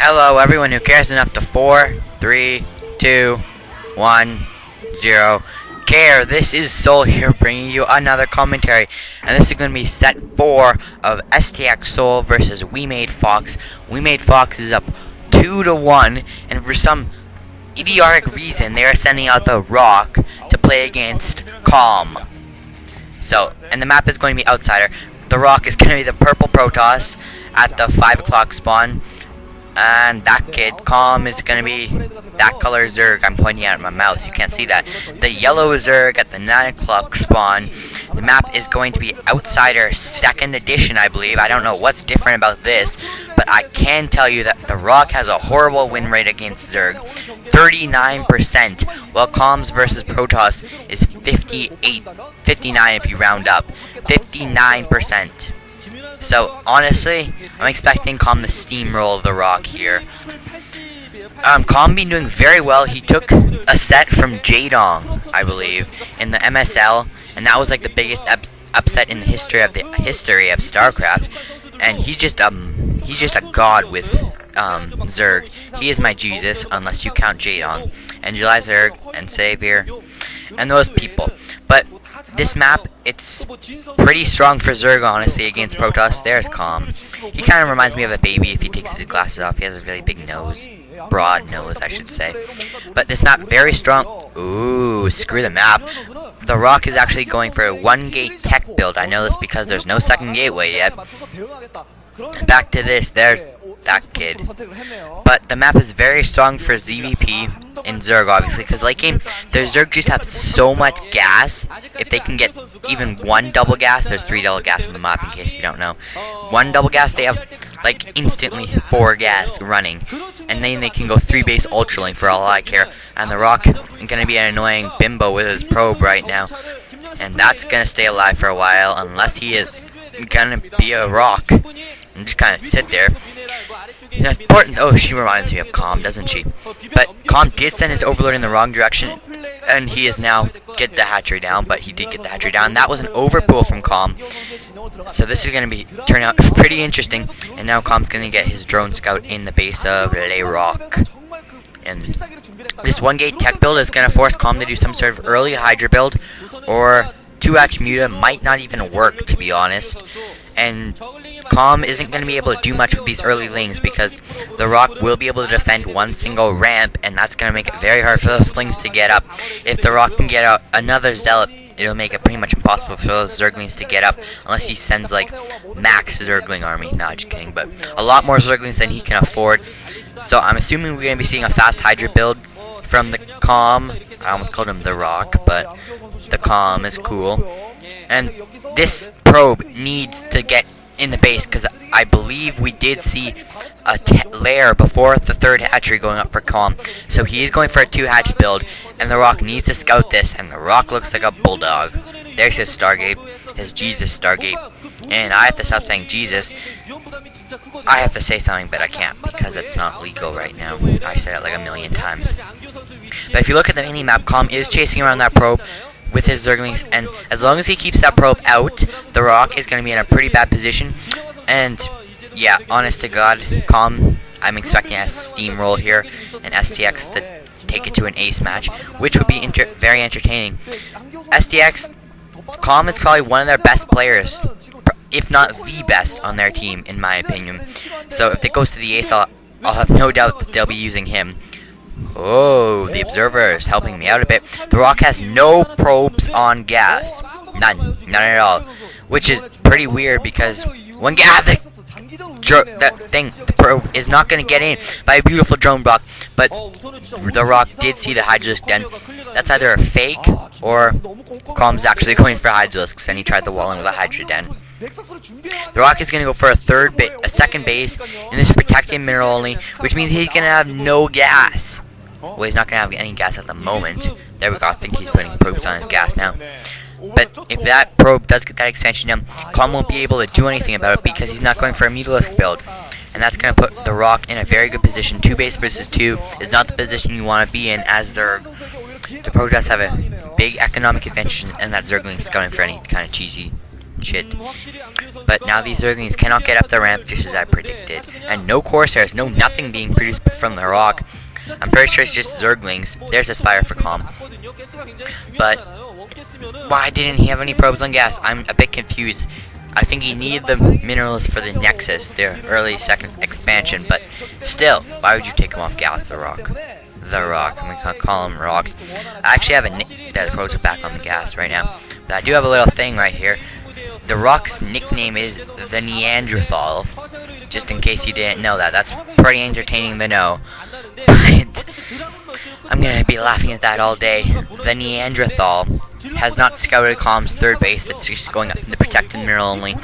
Hello, everyone who cares enough to 4, 3, 2, 1, 0. Care. This is Soul here bringing you another commentary. And this is going to be set 4 of STX Soul versus WemadeFox. WemadeFox is up 2-1. And for some idiotic reason, they are sending out TheRock to play against Calm. So, and the map is going to be Outsider. TheRock is going to be the purple Protoss at the 5 o'clock spawn. And that kid, Calm, is going to be that color Zerg. I'm pointing at my mouse. You can't see that. The yellow Zerg at the 9 o'clock spawn. The map is going to be Outsider 2nd edition, I believe. I don't know what's different about this, but I can tell you that TheRock has a horrible win rate against Zerg. 39%, while Calm's versus Protoss is 59 if you round up. 59%. So, honestly, I'm expecting Calm to steamroll TheRock here. Calm been doing very well. He took a set from Jadong, I believe, in the MSL, and that was like the biggest upset in the history of StarCraft. And he's just a god with Zerg. He is my Jesus, unless you count Jadong and July Zerg and Savior and those people. But this map, it's pretty strong for Zerg, honestly, against Protoss. There's Calm. He kind of reminds me of a baby if he takes his glasses off. He has a really big nose. Broad nose, I should say. But this map, very strong. Ooh, screw the map. TheRock is actually going for a 1-gate tech build. I know this because there's no second gateway yet. Back to this, there's that kid. But the map is very strong for ZVP in Zerg, obviously, because late game, the Zerg just have so much gas. If they can get even one double gas, there's 3 double gas on the map, in case you don't know. One double gas, they have like instantly 4 gas running, and then they can go 3 base ultralink for all I care. And TheRock is gonna be an annoying bimbo with his probe right now, and that's gonna stay alive for a while unless he is gonna be a rock and just kind of sit there. That's important. Oh, she reminds me of Calm, doesn't she? But Calm did send his overlord in the wrong direction, and he is now get the hatchery down. But he did get the hatchery down. That was an overpool from Calm. So this is going to turn out pretty interesting. And now Calm's going to get his drone scout in the base of TheRock. And this 1-gate tech build is going to force Calm to do some sort of early Hydra build, or 2-hatch Muta might not even work, to be honest. And Calm isn't going to be able to do much with these early lings because TheRock will be able to defend one single ramp, and that's going to make it very hard for those lings to get up. If TheRock can get out another Zealot, it'll make it pretty much impossible for those Zerglings to get up unless he sends like max Zergling army. Not just kidding, but a lot more Zerglings than he can afford. So I'm assuming we're going to be seeing a fast Hydra build from the Calm. I almost called him TheRock, but the Calm is cool. And this probe needs to get in the base because I believe we did see a lair before the 3rd hatchery going up for Calm. So he is going for a 2-hatch build, and TheRock needs to scout this, and TheRock looks like a bulldog. There's his Stargate, his Jesus Stargate. And I have to stop saying Jesus. I have to say something, but I can't because it's not legal right now. I said it like a million times. But if you look at the mini-map, Calm is chasing around that probe with his Zerglings, and as long as he keeps that probe out, TheRock is going to be in a pretty bad position. And yeah, honest to God, Calm, I'm expecting a steamroll here, and STX to take it to an ace match, which would be very entertaining. STX, Calm is probably one of their best players, if not the best on their team, in my opinion. So if it goes to the ace, I'll have no doubt that they'll be using him. Oh, the observer is helping me out a bit. TheRock has no probes on gas. None at all. Which is pretty weird because the probe is not going to get in by a beautiful drone block. But TheRock did see the Hydralisk den. That's either a fake or Calm's actually going for Hydralisks, and he tried the wall in with a Hydra den. TheRock is going to go for a 2nd base, and this is protecting mineral only, which means he's going to have no gas. Well, he's not going to have any gas at the moment. There we go. I think he's putting probes on his gas now. But if that probe does get that expansion down, Calm won't be able to do anything about it because he's not going for a Mutalisk build. And that's going to put TheRock in a very good position. 2 base versus 2 is not the position you want to be in as Zerg. The Protoss have a big economic advantage, and that Zergling is going for any kind of cheesy shit. But now these Zerglings cannot get up the ramp just as I predicted. And no Corsairs, no nothing being produced from the Rock. I'm pretty sure it's just Zerglings. There's a Spire for Calm. But why didn't he have any probes on gas? I'm a bit confused. I think he needed the minerals for the Nexus, their early second expansion, but still, why would you take him off gas, TheRock? TheRock, I'm gonna call him Rock. I actually have the probes are back on the gas right now, but I do have a little thing right here. TheRock's nickname is the Neanderthal, just in case you didn't know that. That's pretty entertaining to know, but I'm gonna be laughing at that all day. The Neanderthal has not scouted Calm's third base, that's just going up in the protected mineral only.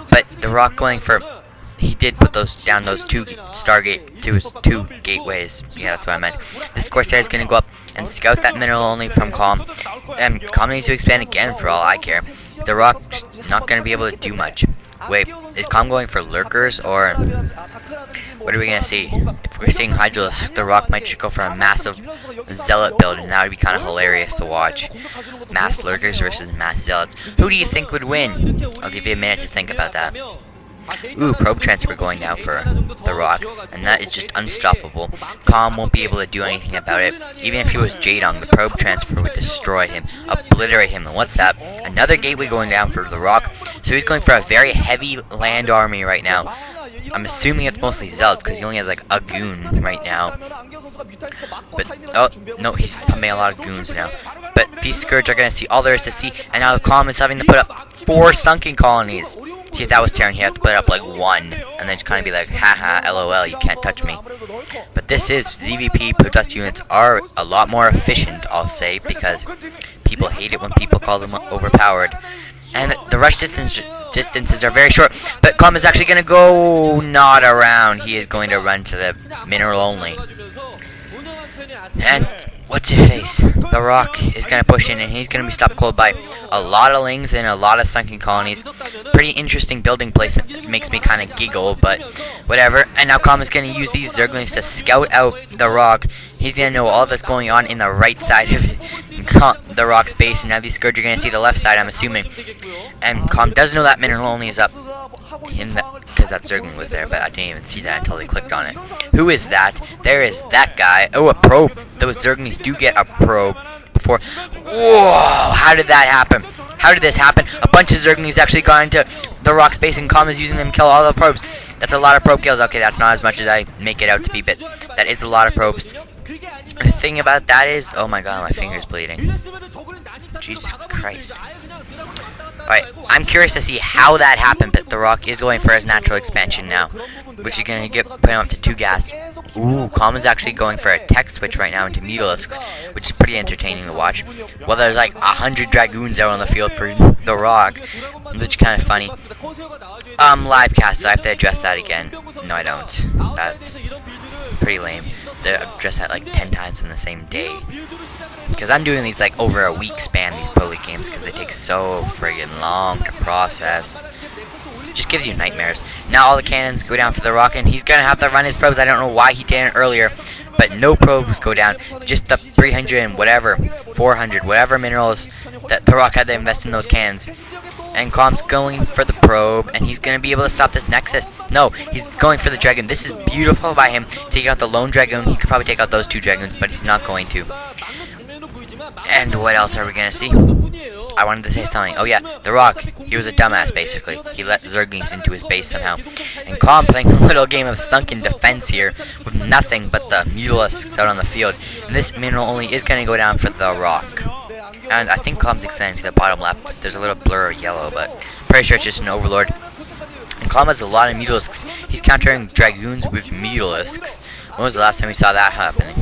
But TheRock going for, he did put those down, those two gateways. Yeah, that's what I meant. This Corsair is gonna go up and scout that mineral only from Calm. And Calm needs to expand again for all I care. TheRock's not gonna be able to do much. Wait, is Calm going for lurkers, or what are we gonna see? If we're seeing Hydralisk, TheRock might just go for a massive zealot build, and that would be kind of hilarious to watch. Mass lurkers versus mass zealots. Who do you think would win? I'll give you a minute to think about that. Ooh, probe transfer going down for TheRock, and that is just unstoppable. Calm won't be able to do anything about it. Even if he was Jadong, the probe transfer would destroy him, obliterate him. And what's that? Another gateway going down for TheRock. So he's going for a very heavy land army right now. I'm assuming it's mostly Zealots, because he only has like a goon right now. But, oh, no, he's pumping a lot of goons now. But these Scourge are going to see all there is to see, and now Calm is having to put up 4 sunken colonies. See, if that was Terran, he'd have to put up like 1, and then just kind of be like, haha, lol, you can't touch me. But this is ZVP protest units are a lot more efficient, I'll say, because people hate it when people call them overpowered. And the rush distances are very short, but Calm is actually going to go not around. He is going to run to the mineral only. And what's his face? TheRock is going to push in, and he's going to be stopped cold by a lot of lings and a lot of sunken colonies. Pretty interesting building placement. It makes me kind of giggle, but whatever. And now Calm is going to use these Zerglings to scout out TheRock. He's going to know all that's going on in the right side of TheRock's base, and now these Scourge are going to see the left side, I'm assuming. And Calm does know that mineral only is up, because that Zergling was there, but I didn't even see that until they clicked on it. Who is that? There is that guy. Oh, a probe. Those Zerglings do get a probe before. Whoa! How did that happen? How did this happen? A bunch of Zerglings actually got into TheRock's base, and Calm is using them to kill all the probes. That's a lot of probe kills. Okay, that's not as much as I make it out to be, but that is a lot of probes. The thing about that is, oh my god, my finger's bleeding. Jesus Christ. Alright, I'm curious to see how that happened, but TheRock is going for his natural expansion now, which is going to put him up to 2 gas. Ooh, Calm is actually going for a tech switch right now into Mutalisks, which is pretty entertaining to watch. Well, there's like 100 Dragoons out on the field for TheRock, which is kind of funny. Live cast, so I have to address that again. No, I don't. That's pretty lame. They address that like 10 times in the same day. Because I'm doing these like over a week span, these Proleague games, because they take so friggin' long to process. Just gives you nightmares. Now all the cannons go down for TheRock, and he's gonna have to run his probes. I don't know why he didn't earlier, but no probes go down. Just the 300 and whatever, 400, whatever minerals that TheRock had to invest in those cannons. And Calm's going for the probe, and he's gonna be able to stop this Nexus. No, he's going for the Dragoon. This is beautiful by him, taking out the lone Dragoon. He could probably take out those 2 Dragoons, but he's not going to. And what else are we gonna see? I wanted to say something. Oh yeah, TheRock, he was a dumbass basically. He let Zerglings into his base somehow. And Calm playing a little game of sunken defense here with nothing but the Mutalisks out on the field. And this mineral only is gonna go down for TheRock. And I think Calm's extending to the bottom left. There's a little blur of yellow, but pretty sure it's just an Overlord. And Calm has a lot of Mutalisks. He's countering Dragoons with Mutalisks. When was the last time we saw that happening?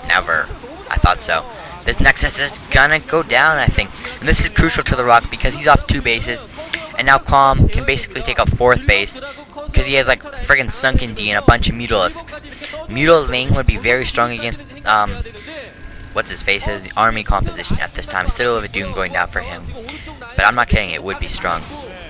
Never. I thought so. This Nexus is gonna go down, I think. And this is crucial to TheRock because he's off 2 bases. And now Calm can basically take a 4th base because he has like friggin' Sunken D and a bunch of Mutalisks. Mutaling would be very strong against, what's his face, his army composition at this time. Still have a Doom going down for him. But I'm not kidding, it would be strong.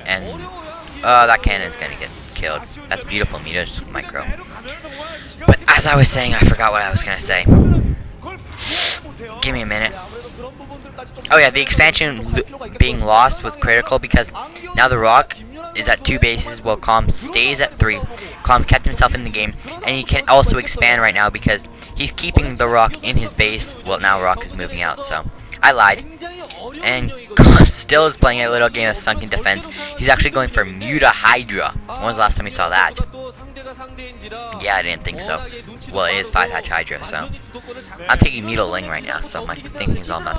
And, that cannon's gonna get killed. That's beautiful Mutas micro. But as I was saying, I forgot what I was gonna say. Give me a minute. Oh yeah, the expansion being lost was critical because now TheRock is at 2 bases while Calm stays at 3. Calm kept himself in the game, and he can also expand right now because he's keeping TheRock in his base. Well, now Rock is moving out, so I lied. And Calm still is playing a little game of Sunken Defense. He's actually going for Muta Hydra. When was the last time you saw that? Yeah, I didn't think so. Well, it is 5-hatch Hydra, so I'm taking Muta Ling right now, so my thinking's all messed up.